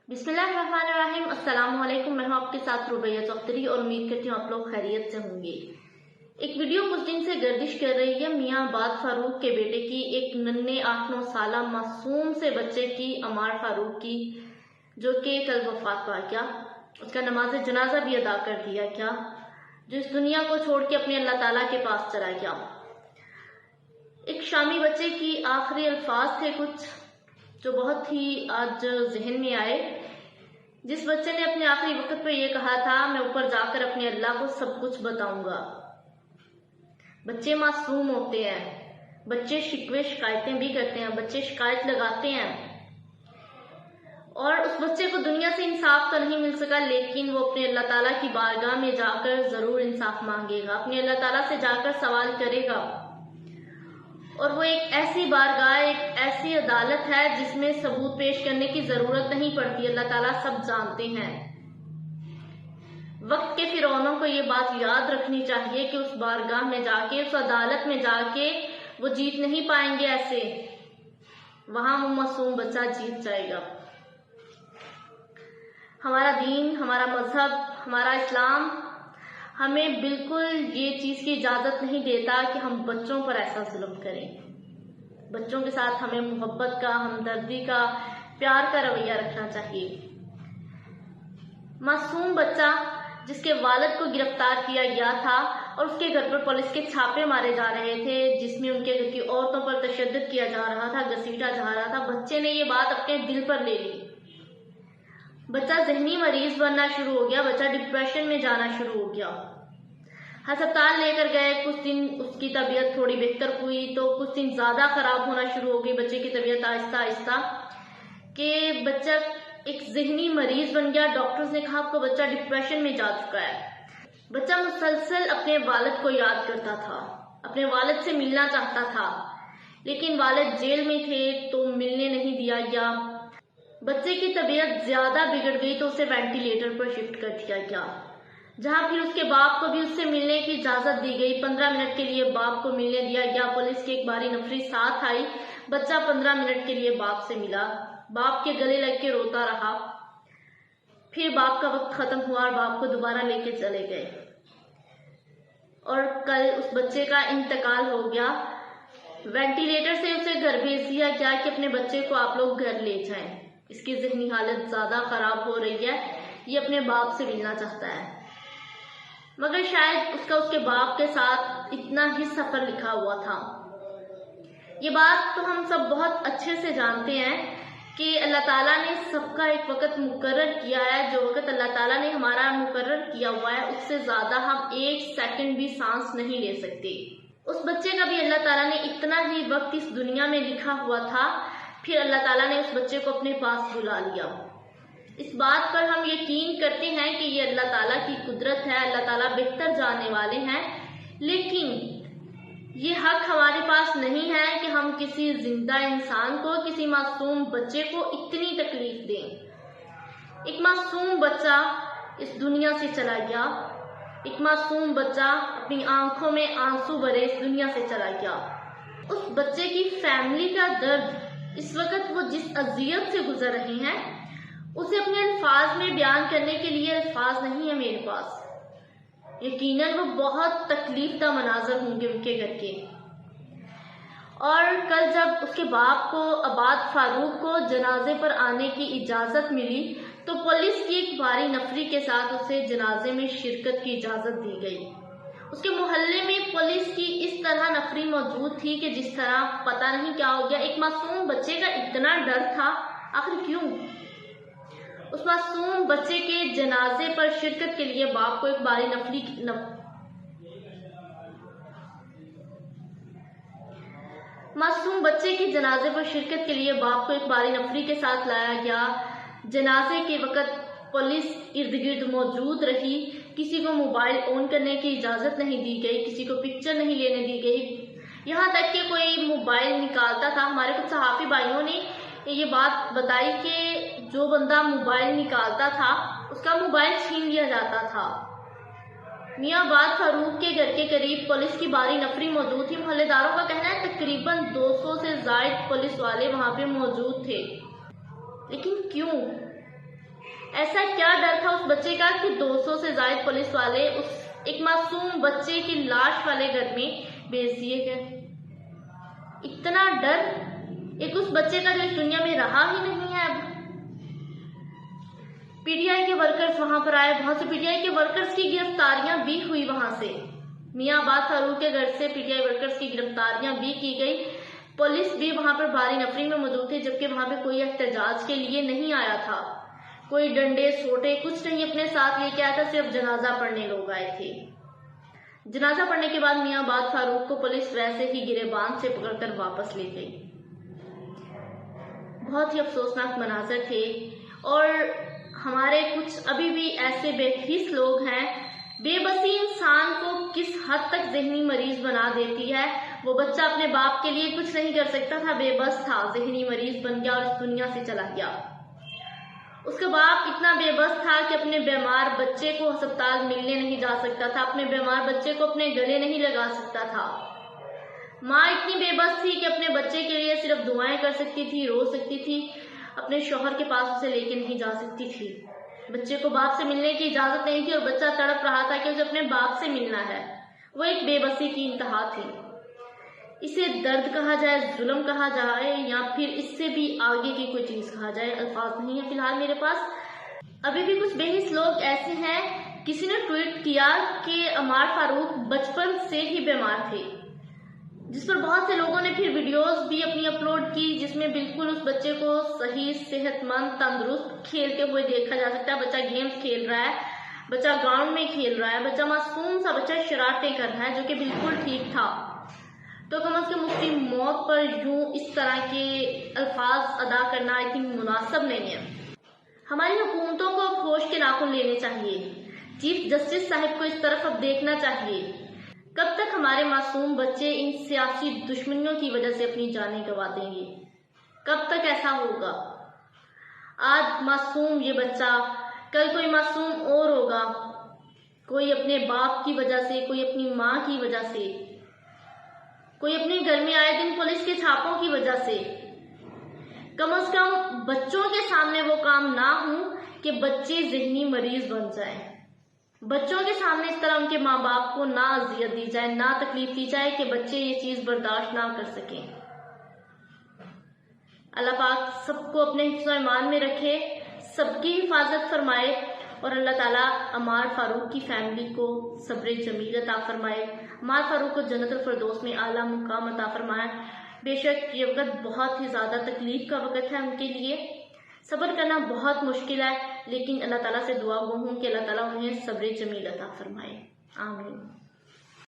बिस्मिल्लाहिर्रहमानिर्रहीम। अस्सलाम वालेकुम। मैं हूं आपके साथ रुबैया चौधरी और उम्मीद करती हूँ आप लोग खैरियत से होंगे। एक वीडियो कुछ दिन से गर्दिश कर रही है मियां अब्बास फारूक के बेटे की, एक नन्हे 8-9 साल मासूम से बच्चे की, अमार फारूक की, जो कि कल वफात पा गया। उसका नमाज जनाजा भी अदा कर दिया क्या, जो इस दुनिया को छोड़ के अपने अल्लाह ताला के पास चला गया। एक शामी बच्चे की आखिरी अल्फाज थे कुछ जो बहुत ही आज जहन में आए, जिस बच्चे ने अपने आखिरी वक्त पे ये कहा था, मैं ऊपर जाकर अपने अल्लाह को सब कुछ बताऊंगा। बच्चे मासूम होते हैं, बच्चे शिकवे शिकायतें भी करते हैं, बच्चे शिकायत लगाते हैं और उस बच्चे को दुनिया से इंसाफ तो नहीं मिल सका, लेकिन वो अपने अल्लाह ताला की बारगाह में जाकर जरूर इंसाफ मांगेगा, अपने अल्लाह ताला से जाकर सवाल करेगा। और वो एक ऐसी बारगाह, एक ऐसी अदालत है जिसमें सबूत पेश करने की जरूरत नहीं पड़ती। अल्लाह ताला सब जानते हैं। वक्त के फिरौनों को ये बात याद रखनी चाहिए कि उस बारगाह में जाके, उस अदालत में जाके वो जीत नहीं पाएंगे ऐसे, वहां वो मासूम बच्चा जीत जाएगा। हमारा दीन, हमारा मजहब, हमारा इस्लाम हमें बिल्कुल ये चीज की इजाजत नहीं देता कि हम बच्चों पर ऐसा जुल्म करें। बच्चों के साथ हमें मोहब्बत का, हमदर्दी का, प्यार का रवैया रखना चाहिए। मासूम बच्चा जिसके वालिद को गिरफ्तार किया गया था और उसके घर पर पुलिस के छापे मारे जा रहे थे, जिसमें उनके घर की औरतों पर तशद्दुद किया जा रहा था, घसीटा जा रहा था, बच्चे ने ये बात अपने दिल पर ले ली। बच्चा जहनी मरीज बनना शुरू हो गया, बच्चा डिप्रेशन में जाना शुरू हो गया। अस्पताल लेकर गए, कुछ दिन उसकी तबीयत थोड़ी बेहतर हुई तो कुछ दिन ज्यादा खराब होना शुरू हो गई बच्चे की तबीयत आहिस्ता आहिस्ता, कि बच्चा एक जहनी मरीज बन गया। डॉक्टर्स ने कहा आपको बच्चा डिप्रेशन में जा चुका है। बच्चा मुसलसल अपने वालिद को याद करता था, अपने वालिद से मिलना चाहता था, लेकिन वालिद जेल में थे तो मिलने नहीं दिया गया। बच्चे की तबीयत ज्यादा बिगड़ गई तो उसे वेंटिलेटर पर शिफ्ट कर दिया गया, जहां फिर उसके बाप को भी उससे मिलने की इजाजत दी गई। 15 मिनट के लिए बाप को मिलने दिया गया। पुलिस की एक बारी नफरी साथ आई, बच्चा 15 मिनट के लिए बाप से मिला, बाप के गले लग के रोता रहा। फिर बाप का वक्त खत्म हुआ और बाप को दोबारा लेके चले गए और कल उस बच्चे का इंतकाल हो गया। वेंटिलेटर से उसे घर भेज दिया गया कि अपने बच्चे को आप लोग घर ले जाएं, इसकी जहनी हालत ज्यादा खराब हो रही है, ये अपने बाप से मिलना चाहता है। मगर शायद उसका उसके बाप के साथ इतना ही सफर लिखा हुआ था। ये बात तो हम सब बहुत अच्छे से जानते हैं कि अल्लाह ताला ने सबका एक वक्त मुकर्रर किया है। जो वक्त अल्लाह ताला ने हमारा मुकर्रर किया हुआ है, उससे ज्यादा हम 1 सेकंड भी सांस नहीं ले सकते। उस बच्चे का भी अल्लाह ताला ने इतना ही वक्त इस दुनिया में लिखा हुआ था, फिर अल्लाह ताला ने उस बच्चे को अपने पास बुला लिया। इस बात पर हम यकीन करते हैं कि ये अल्लाह ताला की कुदरत है, अल्लाह ताला बेहतर जानने वाले हैं, लेकिन ये हक हमारे पास नहीं है कि हम किसी जिंदा इंसान को, किसी मासूम बच्चे को इतनी तकलीफ दें। एक मासूम बच्चा इस दुनिया से चला गया, एक मासूम बच्चा अपनी आंखों में आंसू भरे इस दुनिया से चला गया। उस बच्चे की फैमिली का दर्द, इस वक्त वो जिस अजियत से गुजर रहे हैं, उसे अपने अल्फाज में बयान करने के लिए अल्फाज नहीं है मेरे पास। यकीनन वो बहुत तकलीफ दा मनाजर होंगे उनके घर के। और कल जब उसके बाप को, अब्बास फारूक को जनाजे पर आने की इजाजत मिली तो पुलिस की एक भारी नफरी के साथ उसे जनाजे में शिरकत की इजाजत दी गई। उसके मोहल्ले में पुलिस की इस तरह नफरी मौजूद थी कि जिस तरह पता नहीं क्या हो गया। एक मासूम बच्चे का इतना डर था, आखिर क्यों? उस मासूम बच्चे के जनाजे पर शिरकत के लिए बाप को एक बारी मासूम बच्चे के जनाजे पर शिरकत के लिए बाप को एक बारी नफरी के साथ लाया गया। जनाजे के वक्त पुलिस इर्द गिर्द मौजूद रही, किसी को मोबाइल ऑन करने की इजाजत नहीं दी गई, किसी को पिक्चर नहीं लेने दी गई, यहाँ तक कि कोई मोबाइल निकालता था। हमारे कुछ सहाफी भाइयों ने ये बात बताई कि जो बंदा मोबाइल निकालता था उसका मोबाइल छीन लिया जाता था। मियां अब्बास फारूक के घर के करीब पुलिस की भारी नफरी मौजूद थी। मोहल्लेदारों का कहना है तकरीबन 200 से ज्यादा पुलिस वाले वहां पे मौजूद थे, लेकिन क्यों? ایسا کیا ڈر تھا اس بچے کا کہ 200 سے زائد پولیس والے اس ایک معصوم بچے کی لاش والے گھر میں بھیج دیے گئے؟ اتنا ڈر ایک اس بچے کا جو اس دنیا میں رہا ہی نہیں ہے اب۔ پی ٹی آئی کے ورکرز وہاں پر آئے، بہت سے پی ٹی آئی کے ورکرز کی گرفتاریاں بھی ہوئی وہاں سے۔ میاں عباس فاروق کے گھر سے پی ٹی آئی ورکرز کی گرفتاریاں بھی کی گئی۔ پولیس بھی وہاں پر بھاری نفری میں موجود تھی، جبکہ وہاں پہ کوئی احتجاج کے لیے نہیں آیا تھا، کوئی ڈنڈے سوٹے کچھ نہیں اپنے ساتھ لے کے آیا تھا، صرف جنازہ پڑھنے لوگ آئے تھے۔ جنازہ پڑھنے کے بعد میاں عباس فاروق کو پولیس ویسے ہی گریبان سے پکڑ کر واپس لے گئی۔ بہت ہی افسوسناک مناظر تھے، اور ہمارے کچھ ابھی بھی ایسے بے حس لوگ ہیں۔ بے بسی انسان کو کس حد تک ذہنی مریض بنا دیتی ہے۔ وہ بچہ اپنے باپ کے لیے کچھ نہیں کر سکتا تھا، بے بس تھا، ذہنی مریض بن گیا اور اس دنیا سے چلا گیا۔ اس کا باپ اتنا بے بس تھا کہ اپنے بیمار بچے کو ہسپتال ملنے نہیں جا سکتا تھا، اپنے بیمار بچے کو اپنے گلے نہیں لگا سکتا تھا۔ ماں اتنی بے بس تھی کہ اپنے بچے کے لیے صرف دعائیں کر سکتی تھی، رو سکتی تھی، اپنے شوہر کے پاس اسے لے کے نہیں جا سکتی تھی۔ بچے کو باپ سے ملنے کی اجازت نہیں تھی اور بچہ تڑپ رہا تھا کہ اسے اپنے باپ سے ملنا ہے۔ وہ ایک بے بسی کی انتہا تھی۔ اسے درد کہا جائے، ظلم کہا جائے، یا پھر اس سے بھی آگے کی کوئی چیز کہا جائے، الفاظ نہیں ہے فی الحال میرے پاس۔ ابھی بھی کچھ بے حس لوگ ایسے ہیں، کسی نے ٹویٹ کیا کہ عمار فاروق بچپن سے ہی بیمار تھے، جس پر بہت سے لوگوں نے پھر ویڈیوز بھی اپنی اپلوڈ کی، جس میں بالکل اس بچے کو صحیح، صحت مند، تندرست کھیلتے ہوئے دیکھا جا سکتا ہے۔ بچہ گیمز کھیل رہا ہے، بچہ گراؤنڈ میں کھیل رہا ہے، بچہ معصوم سا بچہ شرارتیں کر رہا ہے، جو کہ بالکل ٹھیک تھا۔ تو کم از کم اس کی موت پر یوں اس طرح کے الفاظ ادا کرنا آئی تھنک مناسب نہیں ہے۔ ہماری حکومتوں کو اب ہوش کے ناخن لینے چاہیے۔ چیف جسٹس صاحب کو اس طرف اب دیکھنا چاہیے۔ کب تک ہمارے معصوم بچے ان سیاسی دشمنیوں کی وجہ سے اپنی جانیں گنوا دیں گے؟ کب تک ایسا ہوگا؟ آج معصوم یہ بچہ، کل کوئی معصوم اور ہوگا، کوئی اپنے باپ کی وجہ سے، کوئی اپنی ماں کی وجہ سے، کوئی اپنے گھر میں آئے دن پولیس کے چھاپوں کی وجہ سے۔ کم از کم بچوں کے سامنے وہ کام نہ ہوں کہ بچے ذہنی مریض بن جائیں۔ بچوں کے سامنے اس طرح ان کے ماں باپ کو نہ اذیت دی جائے، نہ تکلیف دی جائے کہ بچے یہ چیز برداشت نہ کر سکیں۔ اللہ پاک سب کو اپنے حفظ و ایمان میں رکھے، سب کی حفاظت فرمائے، اور اللہ تعالیٰ عمار فاروق کی فیملی کو صبر جمیل عطا فرمائے، عمار فاروق کو جنت الفردوس میں اعلیٰ مقام عطا فرمائے۔ بے شک یہ وقت بہت ہی زیادہ تکلیف کا وقت ہے ان کے لیے، صبر کرنا بہت مشکل ہے، لیکن اللہ تعالیٰ سے دعا گو ہوں کہ اللہ تعالیٰ انہیں صبر جمیل عطا فرمائے، آمین۔